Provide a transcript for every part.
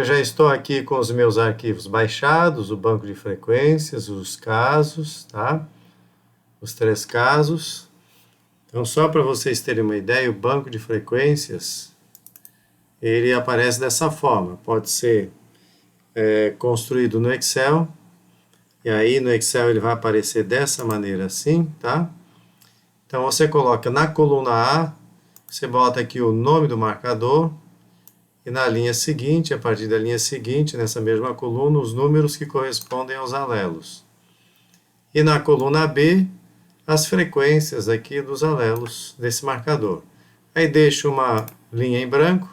eu já estou aqui com os meus arquivos baixados, o banco de frequências, os casos, tá? Os 3 casos. Então, só para vocês terem uma ideia, o banco de frequências, ele aparece dessa forma. Pode ser construído no Excel, e aí no Excel ele vai aparecer dessa maneira assim, tá? Então, você coloca na coluna A, você bota aqui o nome do marcador, e na linha seguinte, a partir da linha seguinte, nessa mesma coluna, os números que correspondem aos alelos. E na coluna B, as frequências aqui dos alelos desse marcador. Aí deixo uma linha em branco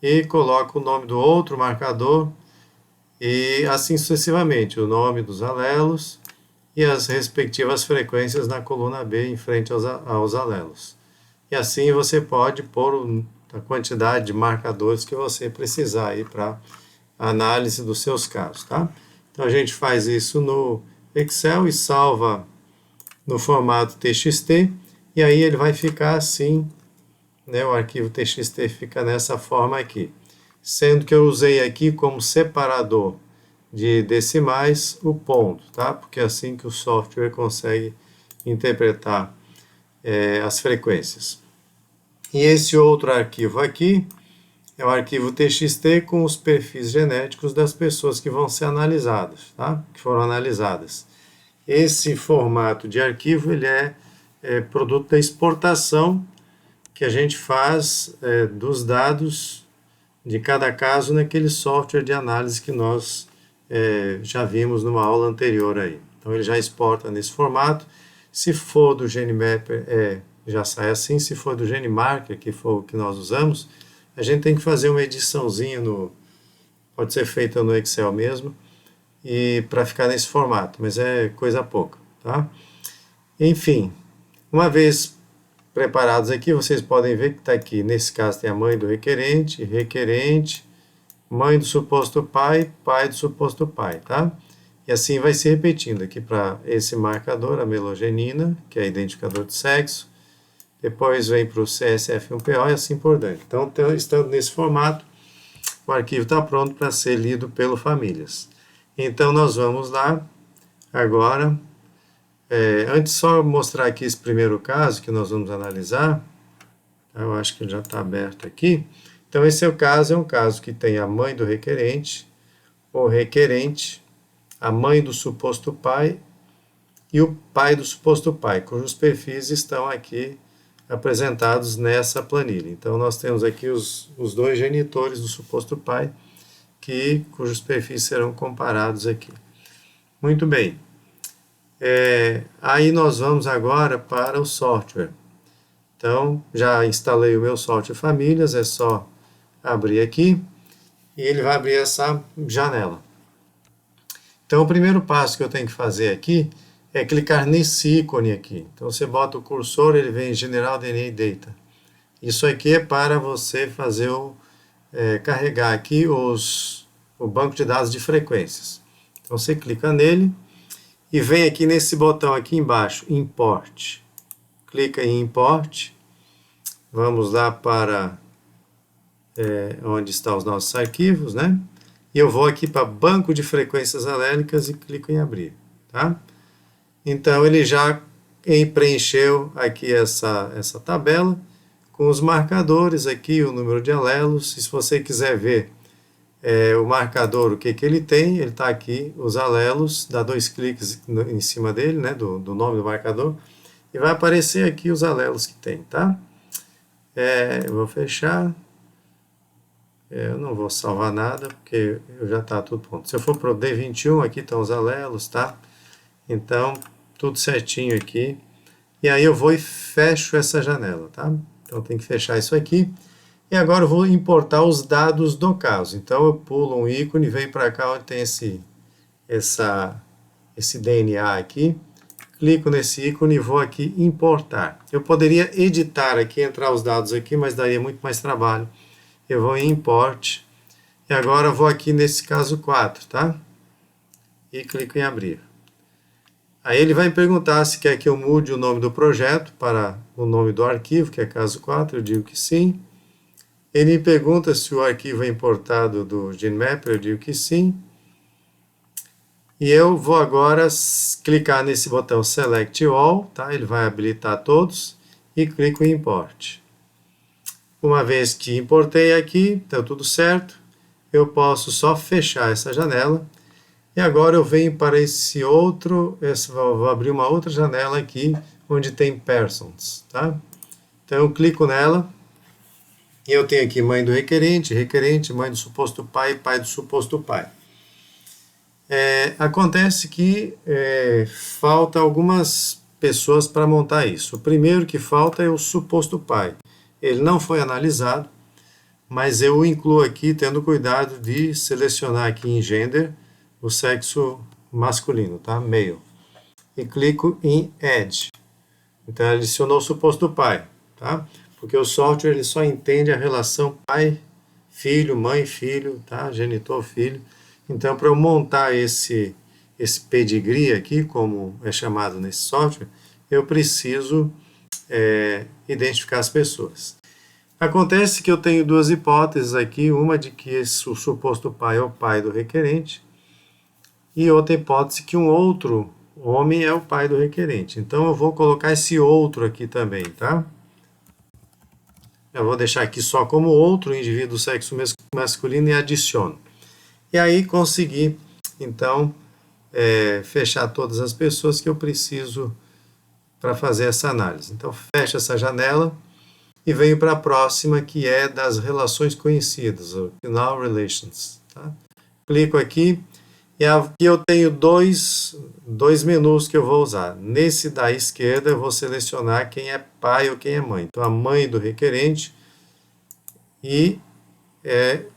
e coloco o nome do outro marcador e assim sucessivamente, o nome dos alelos e as respectivas frequências na coluna B em frente aos alelos. E assim você pode pôr a quantidade de marcadores que você precisar aí para análise dos seus casos, tá? Então a gente faz isso no Excel e salva no formato TXT, e aí ele vai ficar assim, né? O arquivo TXT fica nessa forma aqui, sendo que eu usei aqui como separador de decimais o ponto, tá? Porque é assim que o software consegue interpretar as frequências. E esse outro arquivo aqui é o arquivo TXT com os perfis genéticos das pessoas que vão ser analisadas, tá? Que foram analisadas. Esse formato de arquivo ele é produto da exportação que a gente faz dos dados de cada caso naquele software de análise que nós já vimos numa aula anterior aí. Então ele já exporta nesse formato. Se for do GeneMapper, já sai assim. Se for do GeneMarker, que for o que nós usamos, a gente tem que fazer uma ediçãozinha pode ser feita no Excel mesmo, e para ficar nesse formato, mas é coisa pouca, tá? Enfim, uma vez preparados aqui, vocês podem ver que está aqui, nesse caso tem a mãe do requerente, requerente, mãe do suposto pai, pai do suposto pai, tá? E assim vai se repetindo aqui para esse marcador, a melogenina, que é identificador de sexo, depois vem para o CSF1PO e assim por diante. Então, estando nesse formato, o arquivo está pronto para ser lido pelo Famílias. Então, nós vamos lá agora. Antes, só mostrar aqui esse primeiro caso que nós vamos analisar. Eu acho que ele já está aberto aqui. Então, esse é um caso que tem a mãe do requerente, o requerente, a mãe do suposto pai e o pai do suposto pai, cujos perfis estão aqui apresentados nessa planilha. Então, nós temos aqui os 2 genitores do suposto pai, cujos perfis serão comparados aqui. Muito bem. Aí nós vamos agora para o software. Então, já instalei o meu software Famílias, é só abrir aqui e ele vai abrir essa janela. Então, o primeiro passo que eu tenho que fazer aqui é clicar nesse ícone aqui. Então, você bota o cursor, ele vem em General DNA Data. Isso aqui é para você fazer carregar aqui o banco de dados de frequências. Então, você clica nele e vem aqui nesse botão aqui embaixo, Import. Clica em Import. Vamos lá para onde estão os nossos arquivos, né? E eu vou aqui para Banco de Frequências Alélicas e clico em Abrir, tá? Então, ele já preencheu aqui essa tabela com os marcadores aqui, o número de alelos. E se você quiser ver o marcador, o que ele tem, ele está aqui, os alelos, dá 2 cliques em cima dele, né, do nome do marcador, e vai aparecer aqui os alelos que tem, tá? Eu vou fechar. Eu não vou salvar nada, porque já está tudo pronto. Se eu for para o D21, aqui estão os alelos, tá? Então, tudo certinho aqui. E aí eu vou e fecho essa janela, tá? Então, tem que fechar isso aqui. E agora eu vou importar os dados do caso. Então, eu pulo um ícone, venho para cá onde tem esse DNA aqui. Clico nesse ícone e vou aqui importar. Eu poderia editar aqui, entrar os dados aqui, mas daria muito mais trabalho. Eu vou em Import. E agora eu vou aqui nesse caso 4, tá? E clico em Abrir. Aí ele vai me perguntar se quer que eu mude o nome do projeto para o nome do arquivo, que é caso 4, eu digo que sim. Ele me pergunta se o arquivo é importado do GeneMapper, eu digo que sim. E eu vou agora clicar nesse botão Select All, tá? Ele vai habilitar todos, e clico em Import. Uma vez que importei aqui, está tudo certo, eu posso só fechar essa janela. E agora eu venho para esse outro, vou abrir uma outra janela aqui, onde tem Persons, tá? Então eu clico nela, e eu tenho aqui mãe do requerente, requerente, mãe do suposto pai, pai do suposto pai. Acontece que falta algumas pessoas para montar isso. O primeiro que falta é o suposto pai. Ele não foi analisado, mas eu o incluo aqui tendo cuidado de selecionar aqui em gender o sexo masculino, tá? Male. E clico em Add. Então adicionou o suposto pai, tá? Porque o software ele só entende a relação pai-filho, mãe-filho, tá? Genitor-filho. Então, para eu montar esse pedigree aqui, como é chamado nesse software, eu preciso identificar as pessoas. Acontece que eu tenho duas hipóteses aqui, uma de que o suposto pai é o pai do requerente, e outra hipótese que um outro homem é o pai do requerente. Então, eu vou colocar esse outro aqui também, tá? Eu vou deixar aqui só como outro indivíduo do sexo masculino e adiciono. E aí consegui, então, fechar todas as pessoas que eu preciso para fazer essa análise. Então, fecho essa janela e venho para a próxima, que é das relações conhecidas, o Final Relations. Tá? Clico aqui e aqui eu tenho dois menus que eu vou usar. Nesse da esquerda eu vou selecionar quem é pai ou quem é mãe. Então, a mãe do requerente e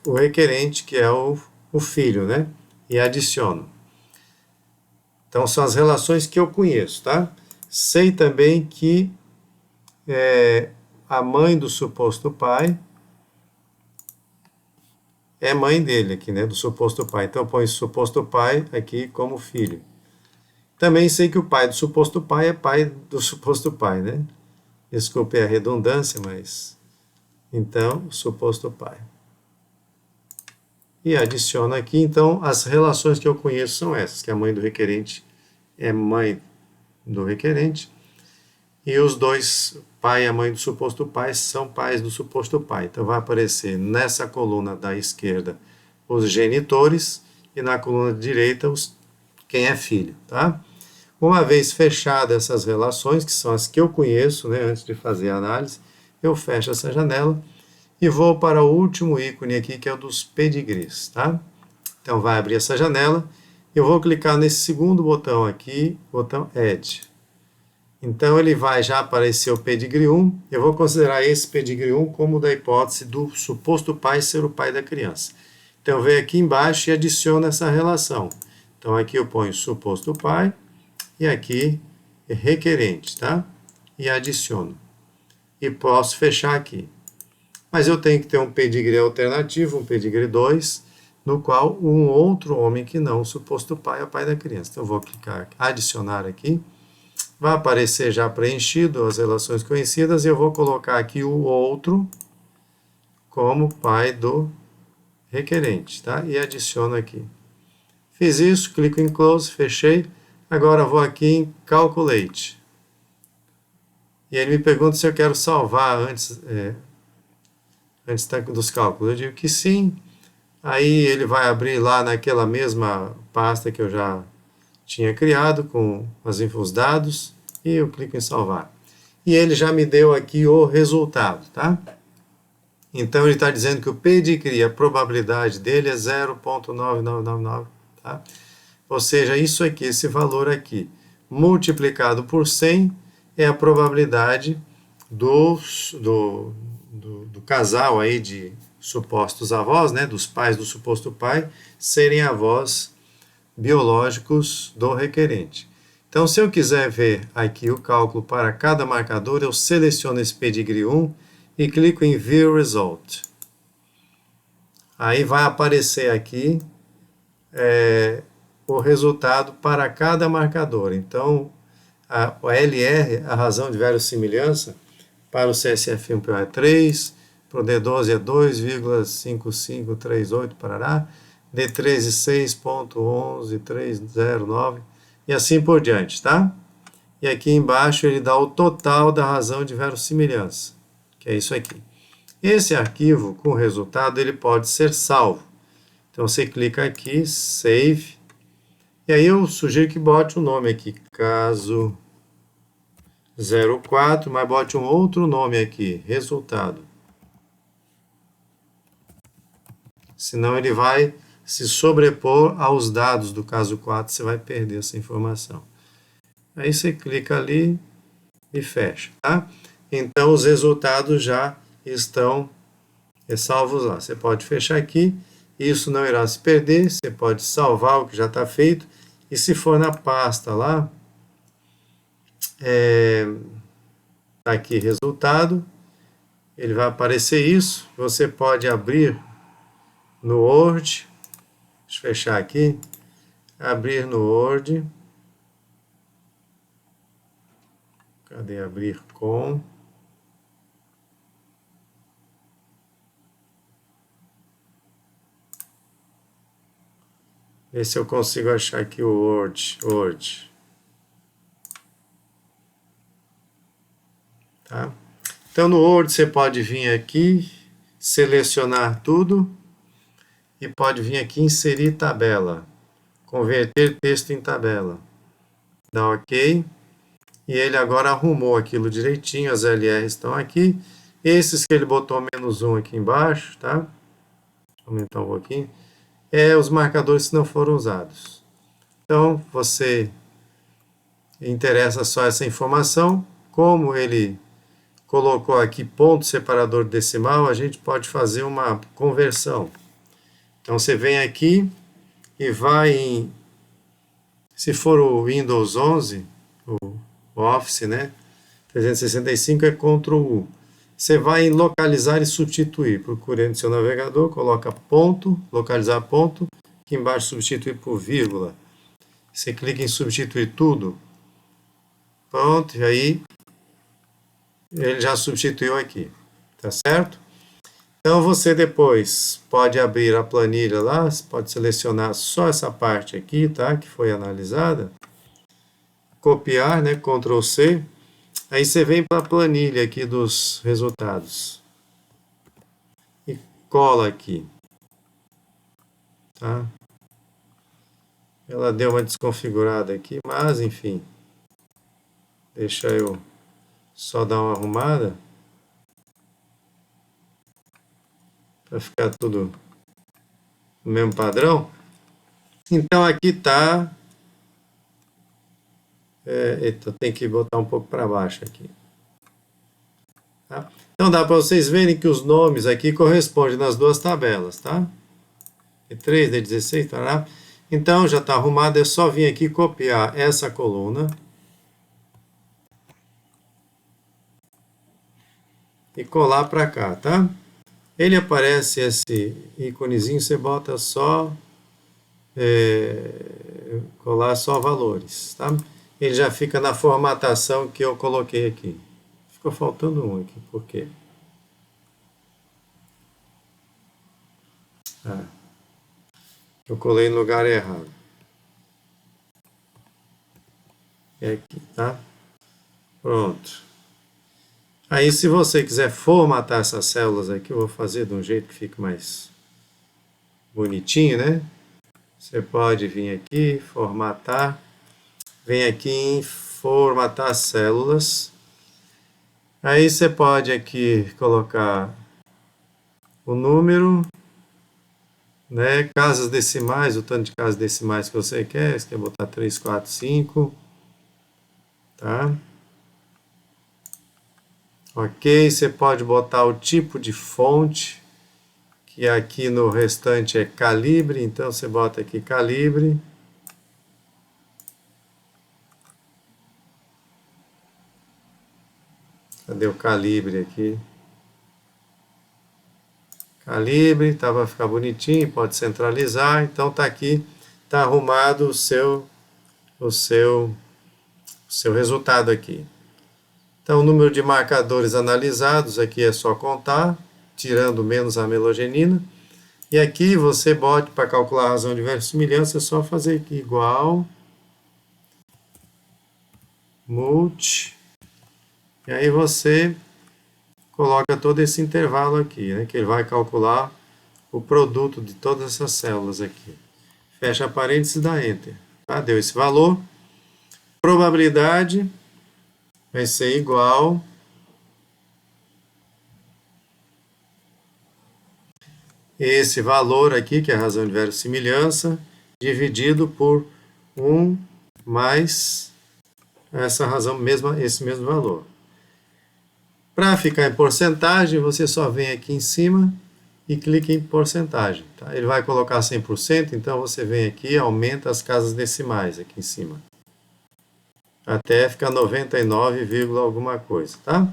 o requerente, que é o filho, né? E adiciono. Então, são as relações que eu conheço, tá? Sei também que a mãe do suposto pai é mãe dele aqui, né? Do suposto pai. Então, eu ponho suposto pai aqui como filho. Também sei que o pai do suposto pai é pai do suposto pai, né? Desculpe a redundância, mas... Então, o suposto pai. E adiciono aqui, então, as relações que eu conheço são essas, que a mãe do requerente é mãe do requerente, e os dois, pai e a mãe do suposto pai, são pais do suposto pai. Então, vai aparecer nessa coluna da esquerda os genitores, e na coluna direita quem é filho, tá? Uma vez fechadas essas relações, que são as que eu conheço, né, antes de fazer a análise, eu fecho essa janela, e vou para o último ícone aqui, que é o dos pedigrees, tá? Então, vai abrir essa janela. Eu vou clicar nesse segundo botão aqui, botão Add. Então, ele vai já aparecer o pedigree 1. Eu vou considerar esse pedigree 1 como da hipótese do suposto pai ser o pai da criança. Então, eu venho aqui embaixo e adiciono essa relação. Então, aqui eu ponho suposto pai e aqui requerente, tá? E adiciono. E posso fechar aqui. Mas eu tenho que ter um pedigree alternativo, um pedigree 2, no qual um outro homem que não o suposto pai é o pai da criança. Então eu vou clicar adicionar aqui, vai aparecer já preenchido as relações conhecidas, e eu vou colocar aqui o outro como pai do requerente, tá? E adiciono aqui. Fiz isso, clico em Close, fechei. Agora vou aqui em Calculate. E ele me pergunta se eu quero salvar antes dos cálculos. Eu digo que sim. Aí ele vai abrir lá naquela mesma pasta que eu já tinha criado com os dados, e eu clico em salvar. E ele já me deu aqui o resultado, tá? Então ele está dizendo que o pedigree, a probabilidade dele é 0,9999, tá? Ou seja, isso aqui, esse valor aqui, multiplicado por 100, é a probabilidade do casal aí de supostos avós, né, dos pais do suposto pai, serem avós biológicos do requerente. Então, se eu quiser ver aqui o cálculo para cada marcador, eu seleciono esse pedigree 1 e clico em View Result. Aí vai aparecer aqui o resultado para cada marcador. Então, a LR, a razão de verossimilhança, para o CSF1PO é 3, para o D12 é 2,5538 parará, D13 6,11309 e assim por diante, tá? E aqui embaixo ele dá o total da razão de verossimilhança, que é isso aqui. Esse arquivo com o resultado ele pode ser salvo. Então você clica aqui, Save, e aí eu sugiro que bote o nome aqui, caso 04, mas bote um outro nome aqui, resultado. Senão ele vai se sobrepor aos dados do caso 4, você vai perder essa informação. Aí você clica ali e fecha, tá? Então os resultados já estão salvos lá. Você pode fechar aqui, isso não irá se perder, você pode salvar o que já está feito, e se for na pasta lá, tá aqui resultado, ele vai aparecer isso, você pode abrir no Word, deixa eu fechar aqui, abrir no Word, cadê abrir com, ver se eu consigo achar aqui o Word. Tá? Então no Word você pode vir aqui, selecionar tudo e pode vir aqui inserir tabela, converter texto em tabela. Dá OK. E ele agora arrumou aquilo direitinho, as LRs estão aqui. Esses que ele botou -1 aqui embaixo, tá? Vou aumentar um pouquinho. Os marcadores que não foram usados. Então, você interessa só essa informação. Como ele colocou aqui ponto separador decimal, a gente pode fazer uma conversão. Então, você vem aqui e vai em... Se for o Windows 11, o Office, né? 365 é Ctrl U. Você vai em localizar e substituir. Procure no seu navegador, coloca ponto, localizar ponto, aqui embaixo substituir por vírgula. Você clica em substituir tudo. Pronto, e aí ele já substituiu aqui. Tá certo? Então você depois pode abrir a planilha lá, você pode selecionar só essa parte aqui, tá? Que foi analisada. Copiar, né? Ctrl C. Aí você vem para a planilha aqui dos resultados e cola aqui, tá? Ela deu uma desconfigurada aqui, mas enfim, deixa eu só dar uma arrumada para ficar tudo no mesmo padrão. Então aqui tá, tem que botar um pouco para baixo aqui. Tá? Então dá para vocês verem que os nomes aqui correspondem nas duas tabelas, tá? D3, D16, tará. Então já está arrumado, é só vir aqui copiar essa coluna e colar para cá, tá? Ele aparece esse íconezinho, você bota só colar só valores, tá? Ele já fica na formatação que eu coloquei aqui. Ficou faltando um aqui, por quê? Eu colei no lugar errado. É aqui, tá? Pronto. Aí, se você quiser formatar essas células aqui, eu vou fazer de um jeito que fique mais bonitinho, né? Você pode vir aqui, formatar. Vem aqui em formatar células. Aí você pode aqui colocar o número, né? Casas decimais, o tanto de casas decimais que você quer. Você quer botar 3, 4, 5. Tá? Ok, você pode botar o tipo de fonte, que aqui no restante é calibre, então você bota aqui calibre. Cadê o calibre aqui? Calibre, tá, para ficar bonitinho, pode centralizar, então tá aqui, tá arrumado o seu resultado aqui. Então, o número de marcadores analisados aqui é só contar, tirando menos a melogenina. E aqui você bote para calcular a razão de verossimilhança, é só fazer aqui igual, multi, e aí você coloca todo esse intervalo aqui, né, que ele vai calcular o produto de todas essas células aqui. Fecha parênteses e dá Enter. Tá? Deu esse valor. Probabilidade vai ser igual esse valor aqui, que é a razão de verossimilhança, dividido por 1 mais essa razão, esse mesmo valor. Para ficar em porcentagem, você só vem aqui em cima e clica em porcentagem. Tá? Ele vai colocar 100%, então você vem aqui e aumenta as casas decimais aqui em cima. Até ficar 99, alguma coisa, tá?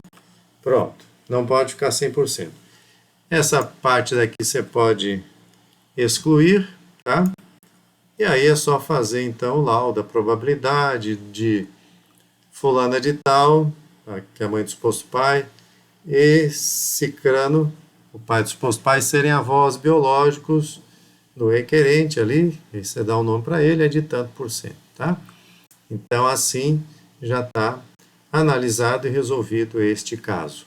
Pronto. Não pode ficar 100%. Essa parte daqui você pode excluir, tá? E aí é só fazer então o laudo da probabilidade de fulana de tal, que é a mãe do suposto pai, e cicrano, o pai do suposto pai, serem avós biológicos do requerente ali, e você dá um nome para ele, é de tanto por cento, tá? Então assim já está analisado e resolvido este caso.